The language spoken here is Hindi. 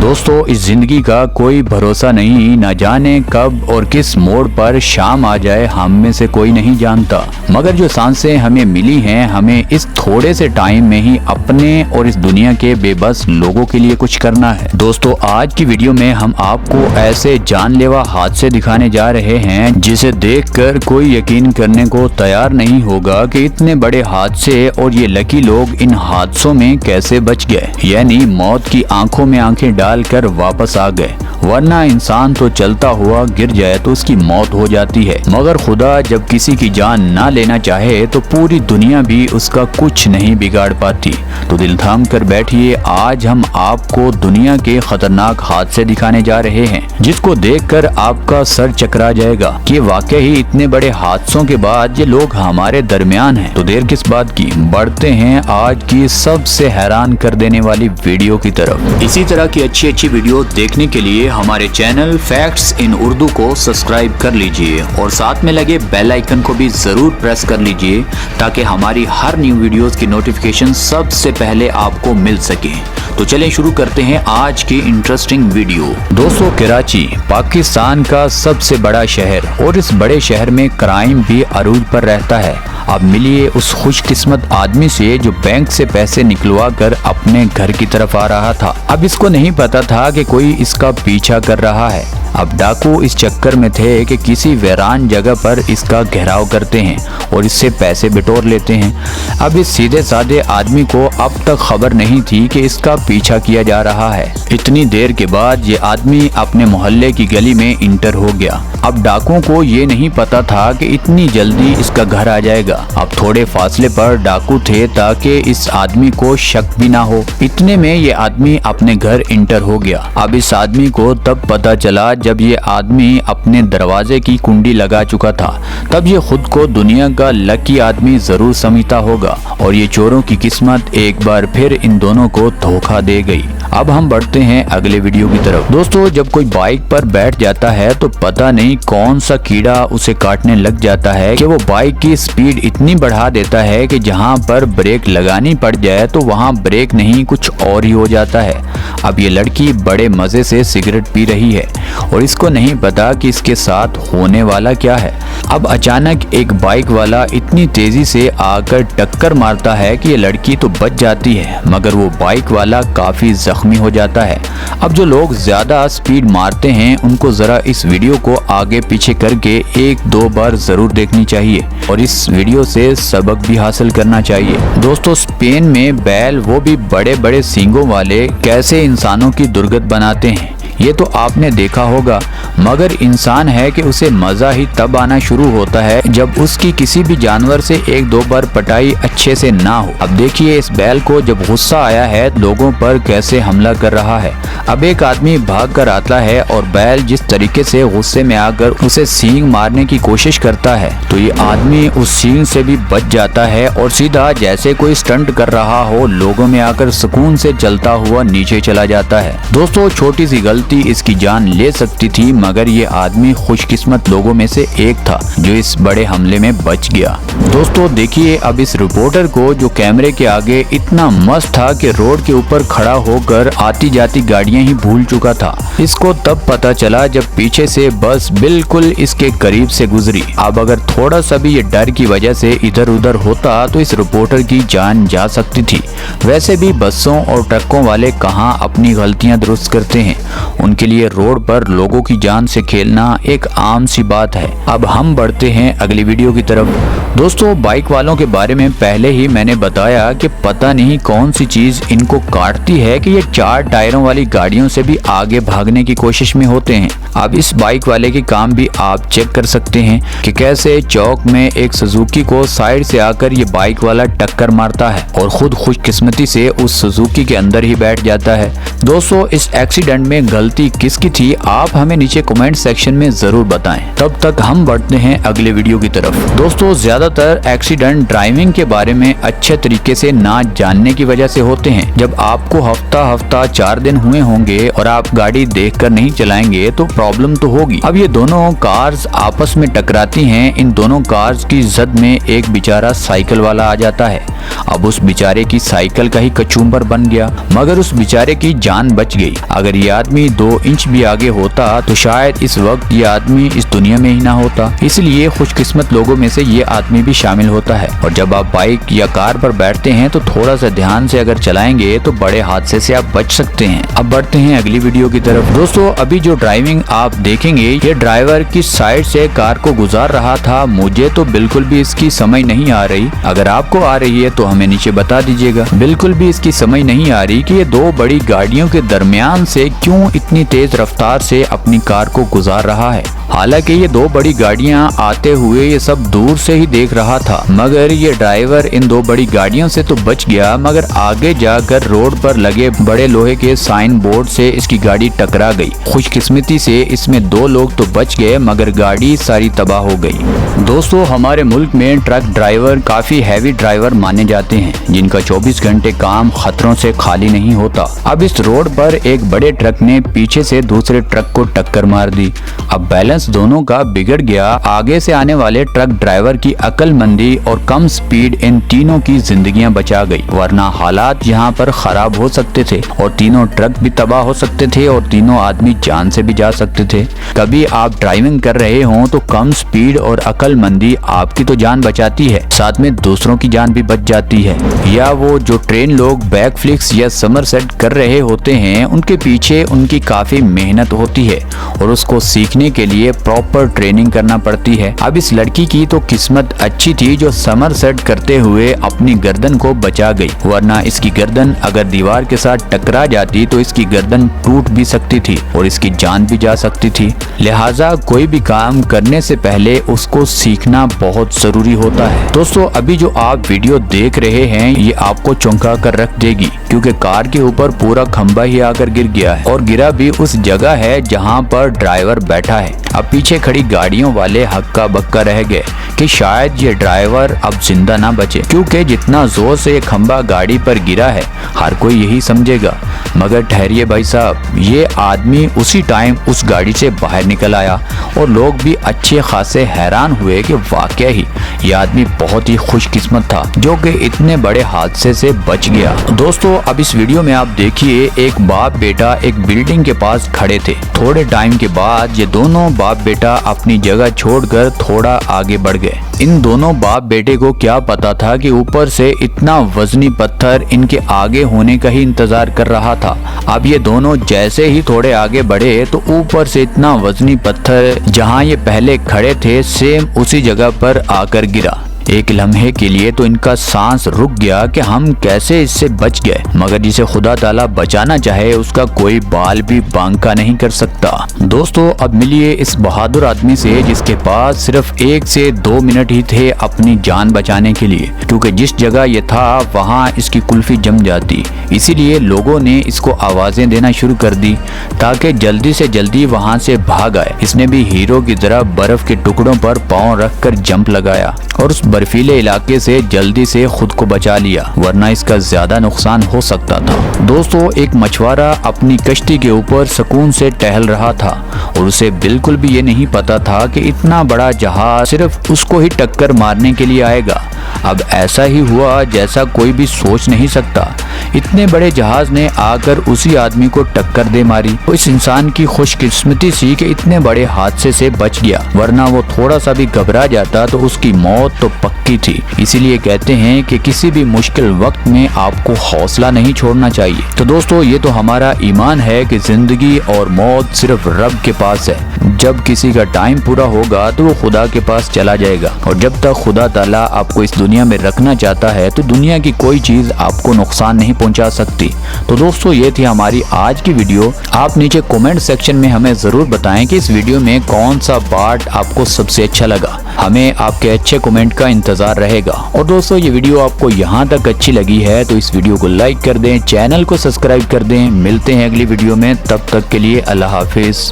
दोस्तों, इस जिंदगी का कोई भरोसा नहीं, न जाने कब और किस मोड़ पर शाम आ जाए हम में से कोई नहीं जानता। मगर जो सांसें हमें मिली हैं, हमें इस थोड़े से टाइम में ही अपने और इस दुनिया के बेबस लोगों के लिए कुछ करना है। दोस्तों, आज की वीडियो में हम आपको ऐसे जानलेवा हादसे दिखाने जा रहे हैं जिसे देखकर कोई यकीन करने को तैयार नहीं होगा कि इतने बड़े हादसे और ये लकी लोग इन हादसों में कैसे बच गए, यानी मौत की आंखों में आंखें डालकर वापस आ गए। वरना इंसान तो चलता हुआ गिर जाए तो उसकी मौत हो जाती है, मगर खुदा जब किसी की जान ना लेना चाहे तो पूरी दुनिया भी उसका कुछ नहीं बिगाड़ पाती। तो दिल थाम कर बैठिए, आज हम आपको दुनिया के खतरनाक हादसे दिखाने जा रहे हैं जिसको देखकर आपका सर चकरा जाएगा कि वाकई ही इतने बड़े हादसों के बाद ये लोग हमारे दरमियान हैं। तो देर किस बात की, बढ़ते हैं आज की सबसे हैरान कर देने वाली वीडियो की तरफ। इसी तरह की अच्छी वीडियो देखने के लिए हमारे चैनल फैक्ट्स इन उर्दू को सब्सक्राइब कर लीजिए और साथ में लगे बेल आइकन को भी जरूर प्रेस कर लीजिए ताकि हमारी हर न्यू वीडियोस की नोटिफिकेशन सबसे पहले आपको मिल सके। तो चलें शुरू करते हैं आज की इंटरेस्टिंग वीडियो। दोस्तों, कराची पाकिस्तान का सबसे बड़ा शहर और इस बड़े शहर में क्राइम भी अरूज पर रहता है। अब मिलिए उस खुशकिस्मत आदमी से जो बैंक से पैसे निकलवा कर अपने घर की तरफ आ रहा था। अब इसको नहीं पता था कि कोई इसका पीछा कर रहा है। अब डाकू इस चक्कर में थे कि किसी वीरान जगह पर इसका घेराव करते हैं और इससे पैसे बिटोर लेते हैं। अब इस सीधे साधे आदमी को अब तक खबर नहीं थी कि इसका पीछा किया जा रहा है। इतनी देर के बाद ये आदमी अपने मोहल्ले की गली में इंटर हो गया। अब डाकुओं को ये नहीं पता था कि इतनी जल्दी इसका घर आ जाएगा। अब थोड़े फासले पर डाकू थे ताकि इस आदमी को शक भी ना हो। इतने में ये आदमी अपने घर इंटर हो गया। अब इस आदमी को तब पता चला जब ये आदमी अपने दरवाजे की कुंडी लगा चुका था। तब ये खुद को दुनिया का लकी आदमी जरूर समझता होगा और ये चोरों की किस्मत एक बार फिर इन दोनों को धोखा दे गई। अब हम बढ़ते हैं अगले वीडियो की तरफ। दोस्तों, जब कोई बाइक पर बैठ जाता है तो पता नहीं कौन सा कीड़ा उसे काटने लग जाता है कि वो बाइक की स्पीड इतनी बढ़ा देता है कि जहां पर ब्रेक लगानी पड़ जाए तो वहां ब्रेक नहीं कुछ और ही हो जाता है। अब ये लड़की बड़े मजे से सिगरेट पी रही है और इसको नहीं पता कि इसके साथ होने वाला क्या है। अब अचानक एक बाइक वाला इतनी तेजी से आकर टक्कर मारता है कि ये लड़की तो बच जाती है, मगर वो बाइक वाला काफी जख्मी हो जाता है। अब जो लोग ज्यादा स्पीड मारते हैं उनको जरा इस वीडियो को आगे पीछे करके एक दो बार जरूर देखनी चाहिए और इस वीडियो से सबक भी हासिल करना चाहिए। दोस्तों, स्पेन में बैल, वो भी बड़े बड़े सींगों वाले, कैसे इंसानों की दुर्गत बनाते हैं ये तो आपने देखा होगा, मगर इंसान है कि उसे मजा ही तब आना शुरू होता है जब उसकी किसी भी जानवर से एक दो बार पटाई अच्छे से ना हो। अब देखिए इस बैल को जब गुस्सा आया है लोगों पर कैसे हमला कर रहा है। अब एक आदमी भाग कर आता है और बैल जिस तरीके से गुस्से में आकर उसे सींग मारने की कोशिश करता है तो ये आदमी उस सींग से भी बच जाता है और सीधा जैसे कोई स्टंट कर रहा हो लोगों में आकर सुकून से चलता हुआ नीचे चला जाता है। दोस्तों, छोटी सी गलती इसकी जान ले सकती थी, मगर ये आदमी खुशकिस्मत लोगों में से एक था जो इस बड़े हमले में बच गया। दोस्तों, देखिए अब इस रिपोर्टर को जो कैमरे के आगे इतना मस्त था कि रोड के ऊपर खड़ा होकर आती जाती गाड़ियां ही भूल चुका था। इसको तब पता चला जब पीछे से बस बिल्कुल इसके करीब से गुजरी। अब अगर थोड़ा सा भी ये डर की वजह से इधर उधर होता तो इस रिपोर्टर की जान जा सकती थी। वैसे भी बसों और ट्रकों वाले कहाँ अपनी गलतियां दुरुस्त करते हैं, उनके लिए रोड पर लोगों की जान से खेलना एक आम सी बात है। अब हम बढ़ते हैं अगली वीडियो की तरफ। दोस्तों, बाइक वालों के बारे में पहले ही मैंने बताया कि पता नहीं कौन सी चीज इनको काटती है कि ये चार टायरों वाली गाड़ियों से भी आगे भागने की कोशिश में होते हैं। अब इस बाइक वाले की काम भी आप चेक कर सकते हैं कि कैसे चौक में एक सुजुकी को साइड से आकर ये बाइक वाला टक्कर मारता है और खुद खुशकिस्मती से उस सुजुकी के अंदर ही बैठ जाता है। दोस्तों, इस एक्सीडेंट में गलती किसकी थी आप हमें नीचे कमेंट सेक्शन में जरूर बताएं। तब तक हम बढ़ते हैं अगले वीडियो की तरफ। दोस्तों, ज्यादा ज्यादातर एक्सीडेंट ड्राइविंग के बारे में अच्छे तरीके से ना जानने की वजह से होते हैं। जब आपको हफ्ता 4 दिन हुए होंगे और आप गाड़ी देखकर नहीं चलाएंगे तो प्रॉब्लम तो होगी। अब ये दोनों कार्स आपस में टकराती हैं। इन दोनों कार्स की जद में एक बेचारा साइकिल वाला आ जाता है। अब उस बेचारे की साइकिल का ही कचूमर बन गया, मगर उस बेचारे की जान बच गई। अगर ये आदमी 2 इंच भी आगे होता तो शायद इस वक्त ये आदमी इस दुनिया में ही ना होता। इसलिए खुशकिस्मत लोगों में से ये आदमी भी शामिल होता है। और जब आप बाइक या कार पर बैठते हैं तो थोड़ा सा ध्यान से अगर चलाएंगे तो बड़े हादसे से आप बच सकते हैं। अब बढ़ते हैं अगली वीडियो की तरफ। दोस्तों, अभी जो ड्राइविंग आप देखेंगे, ये ड्राइवर किस साइड से कार को गुजार रहा था, मुझे तो बिल्कुल भी इसकी समझ नहीं आ रही। अगर आपको आ रही है तो हमें नीचे बता दीजिएगा। बिल्कुल भी इसकी समझ नहीं आ रही कि ये 2 बड़ी गाड़ियों के दरमियान से क्यों इतनी तेज रफ्तार से अपनी कार को गुजार रहा है। हालांकि ये 2 बड़ी गाड़ियां आते हुए ये सब दूर से ही देख रहा था, मगर ये ड्राइवर इन 2 बड़ी गाड़ियों से तो बच गया, मगर आगे जाकर रोड पर लगे बड़े लोहे के साइन बोर्ड से इसकी गाड़ी टकरा गई। खुशकिस्मती से इसमें 2 लोग तो बच गए, मगर गाड़ी सारी तबाह हो गई। दोस्तों, हमारे मुल्क में ट्रक ड्राइवर काफी हैवी ड्राइवर माने जाते हैं, जिनका 24 घंटे काम खतरों से खाली नहीं होता। अब इस रोड पर एक बड़े ट्रक ने पीछे से दूसरे ट्रक को टक्कर मार दी। अब बैलेंस दोनों का बिगड़ गया। आगे से आने वाले ट्रक ड्राइवर की अक्लमंदी और कम स्पीड इन तीनों की जिंदगियां बचा गई, वरना हालात यहाँ पर खराब हो सकते थे और तीनों ट्रक भी तबाह हो सकते थे और तीनों आदमी जान से भी जा सकते थे। कभी आप ड्राइविंग कर रहे हो तो कम स्पीड और अक्लमंदी आपकी तो जान बचाती है, साथ में दूसरों की जान भी बच जाती है। या वो जो ट्रेन लोग बैक फ्लिक्स या समरसेट कर रहे होते हैं, उनके पीछे उनकी काफी मेहनत होती है और उसको सीखने के लिए प्रॉपर ट्रेनिंग करना पड़ती है। अब इस लड़की की तो किस्मत अच्छी थी जो समरसेट करते हुए अपनी गर्दन को बचा गई, वरना इसकी गर्दन अगर दीवार के साथ टकरा जाती तो इसकी गर्दन टूट भी सकती थी और इसकी जान भी जा सकती थी। लिहाजा कोई भी काम करने से पहले उसको सीखना बहुत जरूरी होता है। दोस्तों, अभी जो आप वीडियो देख रहे हैं ये आपको चौंका कर रख देगी, क्योंकि कार के ऊपर पूरा खंबा ही आकर गिर गया है और गिरा भी उस जगह है जहां पर ड्राइवर बैठा है। अब पीछे खड़ी गाड़ियों वाले हक्का बक्का रह गए कि शायद ये ड्राइवर अब जिंदा ना बचे, क्योंकि जितना जोर से ये खंबा गाड़ी पर गिरा है हर कोई यही समझेगा। मगर ठहरिए भाई साहब, ये आदमी उसी टाइम उस गाड़ी से बाहर निकल आया और लोग भी अच्छे खासे हैरान हुए कि वाकई ही ये आदमी बहुत ही खुशकिस्मत था जो कि इतने बड़े हादसे से बच गया। दोस्तों, अब इस वीडियो में आप देखिए, एक बाप बेटा एक बिल्डिंग के पास खड़े थे। थोड़े टाइम के बाद ये दोनों बाप बेटा अपनी जगह छोड़कर थोड़ा आगे बढ़ गए। इन दोनों बाप बेटे को क्या पता था कि ऊपर से इतना वजनी पत्थर इनके आगे होने का ही इंतजार कर रहा था। अब ये दोनों जैसे ही थोड़े आगे बढ़े तो ऊपर से इतना वजनी पत्थर जहां ये पहले खड़े थे सेम उसी जगह पर आकर गिरा। एक लम्हे के लिए तो इनका सांस रुक गया कि हम कैसे इससे बच गए, मगर जिसे खुदा ताला बचाना चाहे उसका कोई बाल भी बांका नहीं कर सकता। दोस्तों, अब मिलिए इस बहादुर आदमी से जिसके पास सिर्फ 1 से 2 मिनट ही थे अपनी जान बचाने के लिए, क्योंकि जिस जगह ये था वहाँ इसकी कुल्फी जम जाती। इसीलिए लोगों ने इसको आवाजें देना शुरू कर दी ताकि जल्दी से जल्दी वहाँ से भाग आए। इसने भी हीरो की तरह बर्फ के टुकड़ों पर पाँव रखकर जंप लगाया और उस बर्फीले इलाके से जल्दी से खुद को बचा लिया, वरना इसका ज्यादा नुकसान हो सकता था। दोस्तों, एक मछुआरा अपनी कश्ती के ऊपर सुकून से टहल रहा था और उसे बिल्कुल भी ये नहीं पता था कि इतना बड़ा जहाज सिर्फ उसको ही टक्कर मारने के लिए आएगा। अब ऐसा ही हुआ जैसा कोई भी सोच नहीं सकता। इतने बड़े जहाज ने आकर उसी आदमी को टक्कर दे मारी। तो इस इंसान की खुशकिस्मती सी कि इतने बड़े हादसे से बच गया, वरना वो थोड़ा सा भी घबरा जाता तो उसकी मौत तो पक्की थी। इसीलिए कहते हैं कि किसी भी मुश्किल वक्त में आपको हौसला नहीं छोड़ना चाहिए। तो दोस्तों, ये तो हमारा ईमान है कि जिंदगी और मौत सिर्फ रब के पास है। जब किसी का टाइम पूरा होगा तो वो खुदा के पास चला जाएगा, और जब तक खुदा ताला आपको इस दुनिया में रखना चाहता है तो दुनिया की कोई चीज आपको नुकसान नहीं पहुंचा सकती। तो दोस्तों, ये थी हमारी आज की वीडियो। आप नीचे कमेंट सेक्शन में हमें जरूर बताएं कि इस वीडियो में कौन सा पार्ट आपको सबसे अच्छा लगा। हमें आपके अच्छे कमेंट का इंतजार रहेगा। और दोस्तों, ये वीडियो आपको यहाँ तक अच्छी लगी है तो इस वीडियो को लाइक कर दें, चैनल को सब्सक्राइब कर दें। मिलते हैं अगली वीडियो में, तब तक के लिए अल्लाह हाफिज।